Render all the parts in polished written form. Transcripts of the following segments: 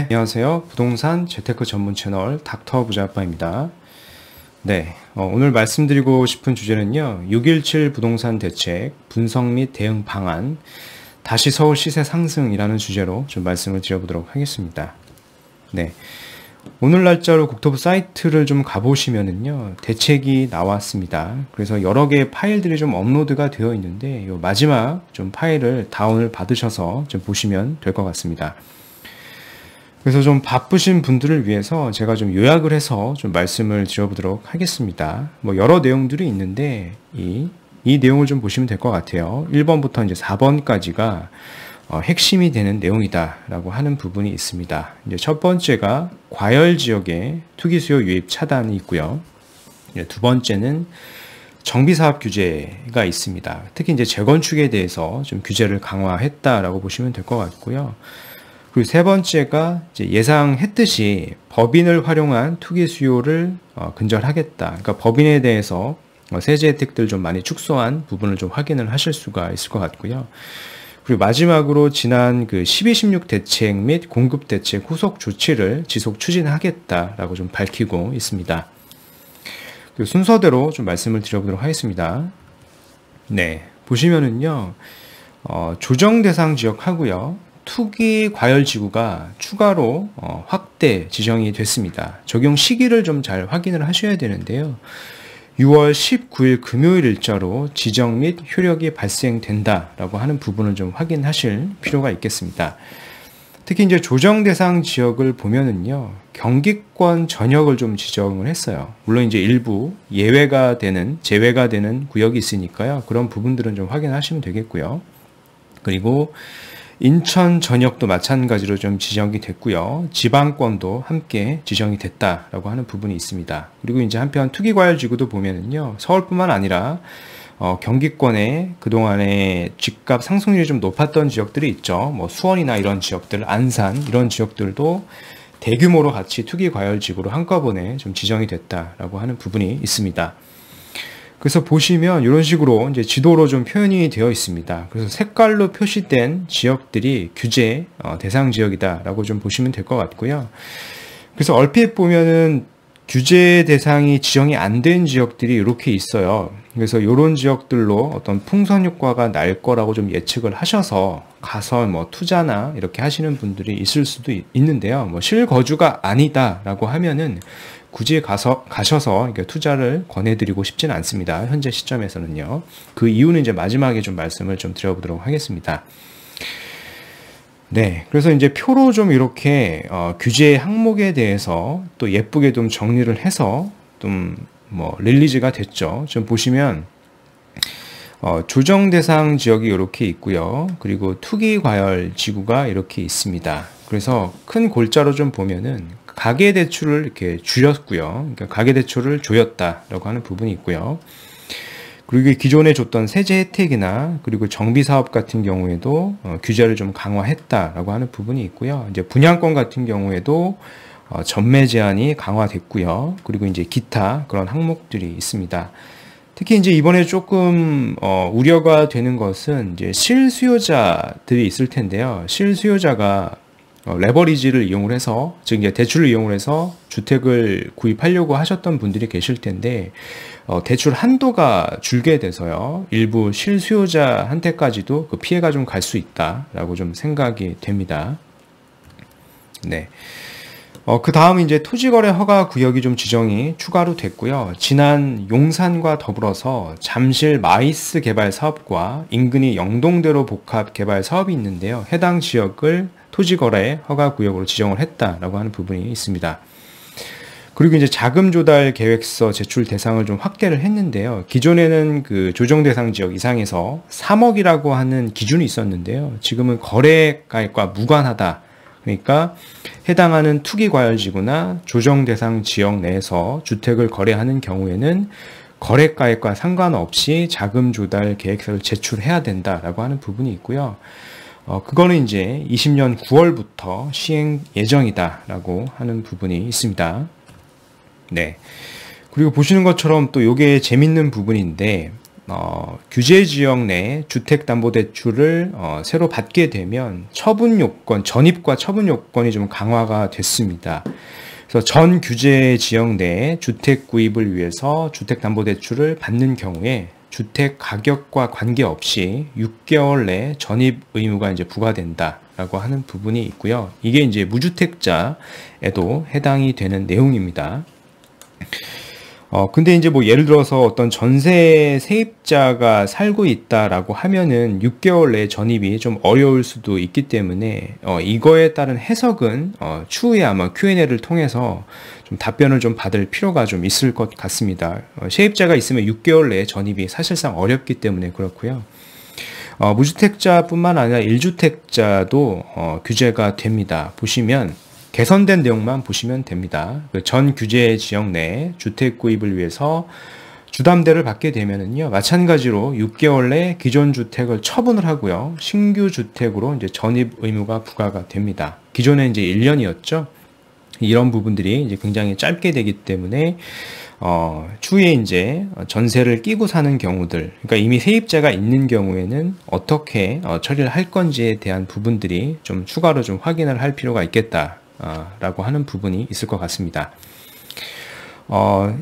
안녕하세요. 부동산 재테크 전문 채널 닥터 부자아빠입니다. 오늘 말씀드리고 싶은 주제는요. 6.17 부동산 대책, 분석 및 대응 방안, 다시 서울 시세 상승이라는 주제로 좀 말씀을 드려보도록 하겠습니다. 오늘 날짜로 국토부 사이트를 좀 가보시면은요. 대책이 나왔습니다. 그래서 여러 개의 파일들이 좀 업로드가 되어 있는데, 요 마지막 좀 파일을 다운을 받으셔서 좀 보시면 될 것 같습니다. 그래서 좀 바쁘신 분들을 위해서 제가 좀 요약을 해서 좀 말씀을 드려보도록 하겠습니다. 여러 내용들이 있는데 이 내용을 좀 보시면 될 것 같아요. 1번부터 이제 4번까지가 핵심이 되는 내용이다라고 하는 부분이 있습니다. 이제 첫 번째가 과열 지역의 투기 수요 유입 차단이 있고요. 두 번째는 정비사업 규제가 있습니다. 특히 이제 재건축에 대해서 좀 규제를 강화했다라고 보시면 될 것 같고요. 그리고 세 번째가 이제 예상했듯이 법인을 활용한 투기 수요를 근절하겠다. 그러니까 법인에 대해서 세제 혜택들 좀 많이 축소한 부분을 좀 확인을 하실 수가 있을 것 같고요. 그리고 마지막으로 지난 그 12.16 대책 및 공급 대책 후속 조치를 지속 추진하겠다라고 좀 밝히고 있습니다. 순서대로 좀 말씀을 드려보도록 하겠습니다. 보시면은요, 조정 대상 지역하고요. 투기 과열 지구가 추가로 확대 지정이 됐습니다. 적용 시기를 좀 잘 확인을 하셔야 되는데요. 6월 19일 금요일 일자로 지정 및 효력이 발생된다라고 하는 부분을 좀 확인하실 필요가 있겠습니다. 특히 이제 조정 대상 지역을 보면은요, 경기권 전역을 좀 지정을 했어요. 물론 이제 일부 제외가 되는 구역이 있으니까요. 그런 부분들은 좀 확인하시면 되겠고요. 그리고 인천 전역도 마찬가지로 좀 지정이 됐고요. 지방권도 함께 지정이 됐다라고 하는 부분이 있습니다. 그리고 이제 한편 투기과열 지구도 보면은요, 서울뿐만 아니라 경기권에 그동안에 집값 상승률이 좀 높았던 지역들이 있죠. 수원이나 이런 지역들, 안산 이런 지역들도 대규모로 같이 투기과열 지구로 한꺼번에 좀 지정이 됐다라고 하는 부분이 있습니다. 그래서 보시면 이런 식으로 이제 지도로 좀 표현이 되어 있습니다. 그래서 색깔로 표시된 지역들이 규제 대상 지역이다라고 좀 보시면 될 것 같고요. 그래서 얼핏 보면은 규제 대상이 지정이 안 된 지역들이 이렇게 있어요. 그래서 이런 지역들로 어떤 풍선 효과가 날 거라고 좀 예측을 하셔서 가서 투자나 이렇게 하시는 분들이 있을 수도 있는데요. 실거주가 아니다라고 하면은 굳이 가셔서 투자를 권해드리고 싶지는 않습니다. 현재 시점에서는요. 그 이유는 이제 마지막에 좀 말씀을 좀 드려보도록 하겠습니다. 그래서 이제 표로 좀 이렇게 규제 항목에 대해서 또 예쁘게 좀 정리를 해서 좀 릴리즈가 됐죠. 좀 보시면 조정 대상 지역이 이렇게 있고요. 그리고 투기 과열 지구가 이렇게 있습니다. 그래서 큰 골자로 좀 보면은 가계대출을 이렇게 줄였고요. 그러니까 가계대출을 조였다라고 하는 부분이 있고요. 그리고 기존에 줬던 세제 혜택이나 그리고 정비사업 같은 경우에도 규제를 좀 강화했다라고 하는 부분이 있고요. 이제 분양권 같은 경우에도 전매 제한이 강화됐고요. 그리고 이제 기타 그런 항목들이 있습니다. 특히 이제 이번에 조금 우려가 되는 것은 이제 실수요자들이 있을 텐데요. 실수요자가 레버리지를 이용을 해서, 즉 이제 대출을 이용을 해서 주택을 구입하려고 하셨던 분들이 계실 텐데 대출 한도가 줄게 돼서요. 일부 실수요자한테까지도 그 피해가 좀 갈 수 있다라고 좀 생각이 됩니다. 그 다음 이제 토지거래 허가 구역이 좀 지정이 추가로 됐고요. 지난 용산과 더불어서 잠실 마이스 개발 사업과 인근이 영동대로 복합 개발 사업이 있는데요. 해당 지역을 토지거래 허가 구역으로 지정을 했다라고 하는 부분이 있습니다. 그리고 이제 자금 조달 계획서 제출 대상을 좀 확대를 했는데요. 기존에는 그 조정 대상 지역 이상에서 3억이라고 하는 기준이 있었는데요. 지금은 거래가액과 무관하다. 그러니까 해당하는 투기과열지구나 조정 대상 지역 내에서 주택을 거래하는 경우에는 거래가액과 상관없이 자금 조달 계획서를 제출해야 된다라고 하는 부분이 있고요. 그거는 이제 20년 9월부터 시행 예정이다라고 하는 부분이 있습니다. 그리고 보시는 것처럼 또 요게 재밌는 부분인데 규제 지역 내 주택담보대출을 새로 받게 되면 처분 요건, 전입과 처분 요건이 좀 강화가 됐습니다. 그래서 전 규제 지역 내 주택 구입을 위해서 주택담보대출을 받는 경우에 주택 가격과 관계없이 6개월 내 전입 의무가 이제 부과된다라고 하는 부분이 있고요. 이게 이제 무주택자에도 해당이 되는 내용입니다. 근데 이제 뭐 예를 들어서 어떤 전세 세입자가 살고 있다라고 하면은 6개월 내 전입이 좀 어려울 수도 있기 때문에 이거에 따른 해석은 추후에 아마 Q&A를 통해서 좀 답변을 좀 받을 필요가 좀 있을 것 같습니다. 세입자가 있으면 6개월 내에 전입이 사실상 어렵기 때문에 그렇고요. 무주택자뿐만 아니라 1주택자도 규제가 됩니다. 보시면 개선된 내용만 보시면 됩니다. 전 규제 지역 내 주택 구입을 위해서 주담대를 받게 되면은요, 마찬가지로 6개월 내 기존 주택을 처분을 하고요, 신규 주택으로 이제 전입 의무가 부과가 됩니다. 기존에 이제 1년이었죠. 이런 부분들이 이제 굉장히 짧게 되기 때문에 추후에 이제 전세를 끼고 사는 경우들, 그러니까 이미 세입자가 있는 경우에는 어떻게 처리를 할 건지에 대한 부분들이 좀 추가로 좀 확인을 할 필요가 있겠다. 라고 하는 부분이 있을 것 같습니다.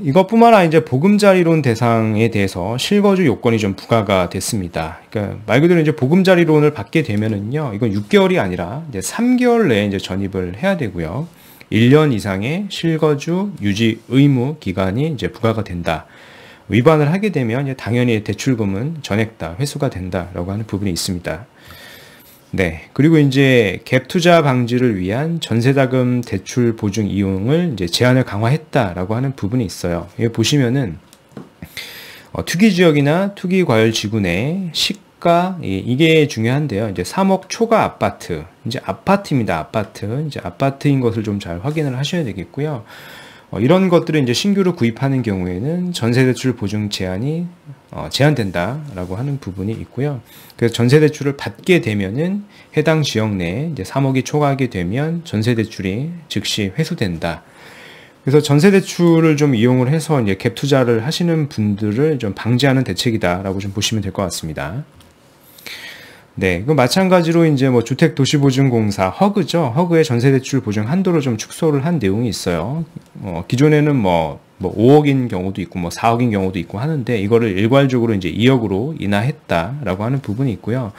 이것뿐만 아니라 이제 보금자리론 대상에 대해서 실거주 요건이 좀 부과가 됐습니다. 그러니까 말 그대로 이제 보금자리론을 받게 되면은요, 이건 6개월이 아니라 이제 3개월 내에 이제 전입을 해야 되고요. 1년 이상의 실거주 유지 의무 기간이 이제 부과가 된다. 위반을 하게 되면 이제 당연히 대출금은 전액 다 회수가 된다라고 하는 부분이 있습니다. 네. 그리고 이제 갭 투자 방지를 위한 전세자금 대출 보증 이용을 이제 제한을 강화했다라고 하는 부분이 있어요. 여기 보시면은 투기 지역이나 투기 과열 지구 내 시가, 이게 중요한데요. 이제 3억 초과 아파트, 이제 아파트입니다. 아파트. 이제 아파트인 것을 좀 잘 확인을 하셔야 되겠고요. 이런 것들을 이제 신규로 구입하는 경우에는 전세대출 보증 제한이 제한된다라고 하는 부분이 있고요. 그래서 전세대출을 받게 되면은 해당 지역 내에 이제 3억이 초과하게 되면 전세대출이 즉시 회수된다. 그래서 전세대출을 좀 이용을 해서 이제 갭 투자를 하시는 분들을 좀 방지하는 대책이다라고 좀 보시면 될 것 같습니다. 네, 그 마찬가지로 이제 뭐 주택도시보증공사 허그죠. 허그의 전세대출 보증 한도를 좀 축소를 한 내용이 있어요. 기존에는 뭐 5억인 경우도 있고 뭐 4억인 경우도 있고 하는데 이거를 일괄적으로 이제 2억으로 인하했다라고 하는 부분이 있고요.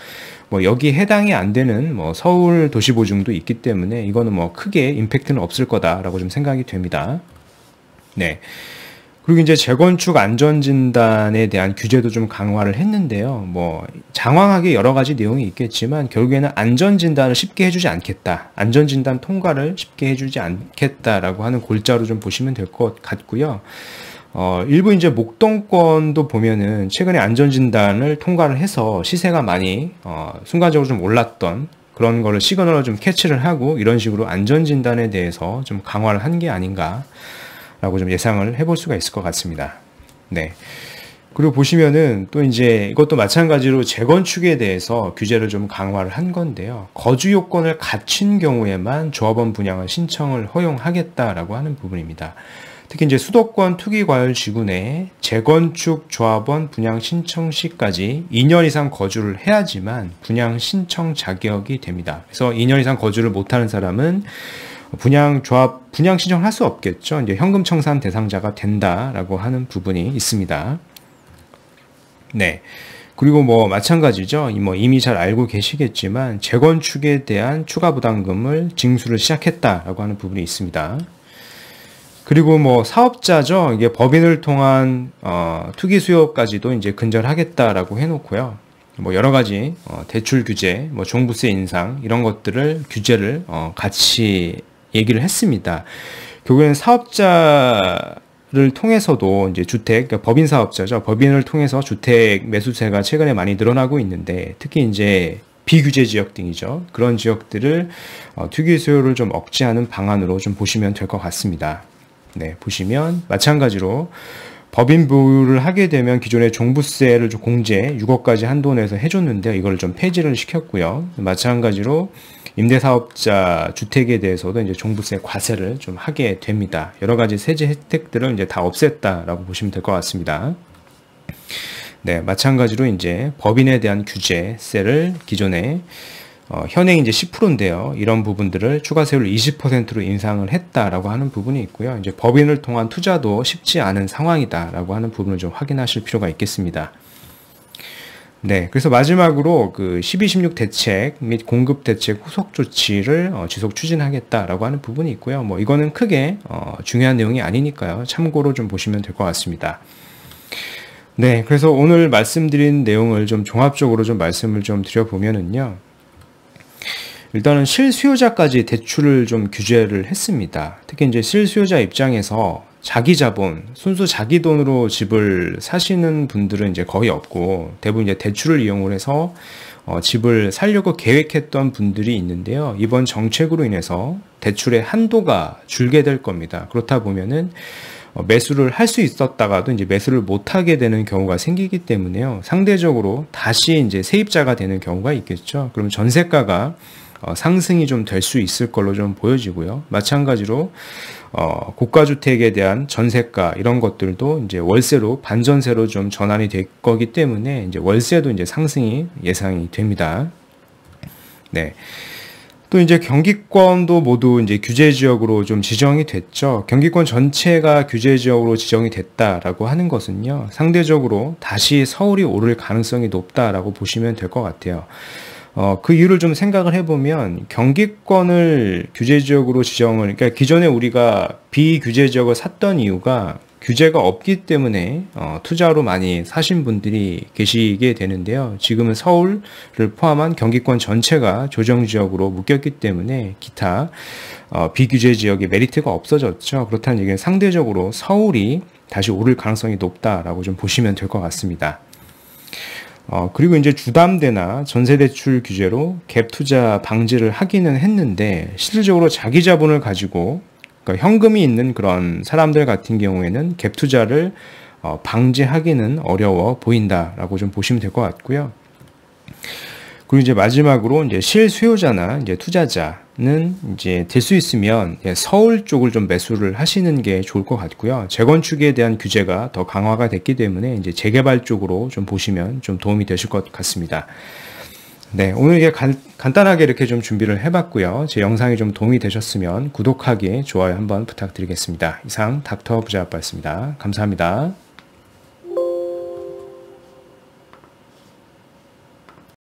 뭐 여기 해당이 안 되는 뭐 서울 도시보증도 있기 때문에 이거는 뭐 크게 임팩트는 없을 거다라고 좀 생각이 됩니다. 네. 그리고 이제 재건축 안전진단에 대한 규제도 좀 강화를 했는데요. 뭐 장황하게 여러 가지 내용이 있겠지만 결국에는 안전진단을 쉽게 해주지 않겠다. 안전진단 통과를 쉽게 해주지 않겠다라고 하는 골자로 좀 보시면 될 것 같고요. 일부 이제 목동권도 보면은 최근에 안전진단을 통과를 해서 시세가 많이 순간적으로 좀 올랐던 그런 거를 시그널을 좀 캐치를 하고 이런 식으로 안전진단에 대해서 좀 강화를 한 게 아닌가 라고 좀 예상을 해볼 수가 있을 것 같습니다. 네. 그리고 보시면은 또 이제 이것도 마찬가지로 재건축에 대해서 규제를 좀 강화를 한 건데요. 거주 요건을 갖춘 경우에만 조합원 분양을 신청을 허용하겠다라고 하는 부분입니다. 특히 이제 수도권 투기과열 지구 내 재건축 조합원 분양 신청 시까지 2년 이상 거주를 해야지만 분양 신청 자격이 됩니다. 그래서 2년 이상 거주를 못하는 사람은 분양 신청을 할 수 없겠죠. 이제 현금 청산 대상자가 된다라고 하는 부분이 있습니다. 네. 그리고 뭐 마찬가지죠. 이미 잘 알고 계시겠지만 재건축에 대한 추가 부담금을 징수를 시작했다라고 하는 부분이 있습니다. 그리고 뭐 사업자죠. 이게 법인을 통한 투기 수요까지도 이제 근절하겠다라고 해놓고요. 뭐 여러 가지 대출 규제, 뭐 종부세 인상 이런 것들을 규제를 같이 얘기를 했습니다. 결국에는 사업자를 통해서도 이제 그러니까 법인 사업자죠. 법인을 통해서 주택 매수세가 최근에 많이 늘어나고 있는데 특히 이제 비규제 지역 등이죠. 그런 지역들을 투기 수요를 좀 억제하는 방안으로 좀 보시면 될 것 같습니다. 네, 보시면 마찬가지로 법인 보유를 하게 되면 기존의 종부세를 좀 공제 6억까지 한도 내에서 해줬는데 이걸 좀 폐지를 시켰고요. 마찬가지로 임대사업자 주택에 대해서도 이제 종부세 과세를 좀 하게 됩니다. 여러 가지 세제 혜택들을 이제 다 없앴다라고 보시면 될 것 같습니다. 네, 마찬가지로 이제 법인에 대한 규제세를 기존에 현행 이제 10%인데요. 이런 부분들을 추가세율 20%로 인상을 했다라고 하는 부분이 있고요. 이제 법인을 통한 투자도 쉽지 않은 상황이다라고 하는 부분을 좀 확인하실 필요가 있겠습니다. 네, 그래서 마지막으로 그 12.16 대책 및 공급 대책 후속 조치를 지속 추진하겠다라고 하는 부분이 있고요. 뭐 이거는 크게 중요한 내용이 아니니까요. 참고로 좀 보시면 될 것 같습니다. 네, 그래서 오늘 말씀드린 내용을 좀 종합적으로 좀 말씀을 좀 드려보면은요. 일단은 실수요자까지 대출을 좀 규제를 했습니다. 특히 이제 실수요자 입장에서 자기 자본, 순수 자기 돈으로 집을 사시는 분들은 이제 거의 없고 대부분 이제 대출을 이용을 해서 집을 사려고 계획했던 분들이 있는데요. 이번 정책으로 인해서 대출의 한도가 줄게 될 겁니다. 그렇다 보면은 매수를 할 수 있었다가도 이제 매수를 못 하게 되는 경우가 생기기 때문에요. 상대적으로 다시 이제 세입자가 되는 경우가 있겠죠. 그럼 전세가가 상승이 좀 될 수 있을 걸로 좀 보여지고요. 마찬가지로 고가주택에 대한 전세가 이런 것들도 이제 월세로 반전세로 좀 전환이 될 거기 때문에 이제 월세도 이제 상승이 예상이 됩니다. 네. 또 이제 경기권도 모두 이제 규제 지역으로 좀 지정이 됐죠. 경기권 전체가 규제 지역으로 지정이 됐다라고 하는 것은요. 상대적으로 다시 서울이 오를 가능성이 높다라고 보시면 될 것 같아요. 그 이유를 좀 생각을 해보면 경기권을 규제 지역으로 지정을, 그러니까 기존에 우리가 비규제 지역을 샀던 이유가 규제가 없기 때문에 투자로 많이 사신 분들이 계시게 되는데요. 지금은 서울을 포함한 경기권 전체가 조정 지역으로 묶였기 때문에 기타 비규제 지역의 메리트가 없어졌죠. 그렇다는 얘기는 상대적으로 서울이 다시 오를 가능성이 높다라고 좀 보시면 될 것 같습니다. 그리고 이제 주담대나 전세대출 규제로 갭 투자 방지를 하기는 했는데 실질적으로 자기 자본을 가지고 그러니까 현금이 있는 그런 사람들 같은 경우에는 갭 투자를 방지하기는 어려워 보인다라고 좀 보시면 될 것 같고요. 그리고 이제 마지막으로 이제 실수요자나 이제 투자자는 이제 될 수 있으면 서울 쪽을 좀 매수를 하시는 게 좋을 것 같고요. 재건축에 대한 규제가 더 강화가 됐기 때문에 이제 재개발 쪽으로 좀 보시면 좀 도움이 되실 것 같습니다. 네, 오늘 이게 간단하게 이렇게 좀 준비를 해봤고요. 제 영상이 좀 도움이 되셨으면 구독하기, 좋아요 한번 부탁드리겠습니다. 이상 닥터 부자아빠였습니다. 감사합니다.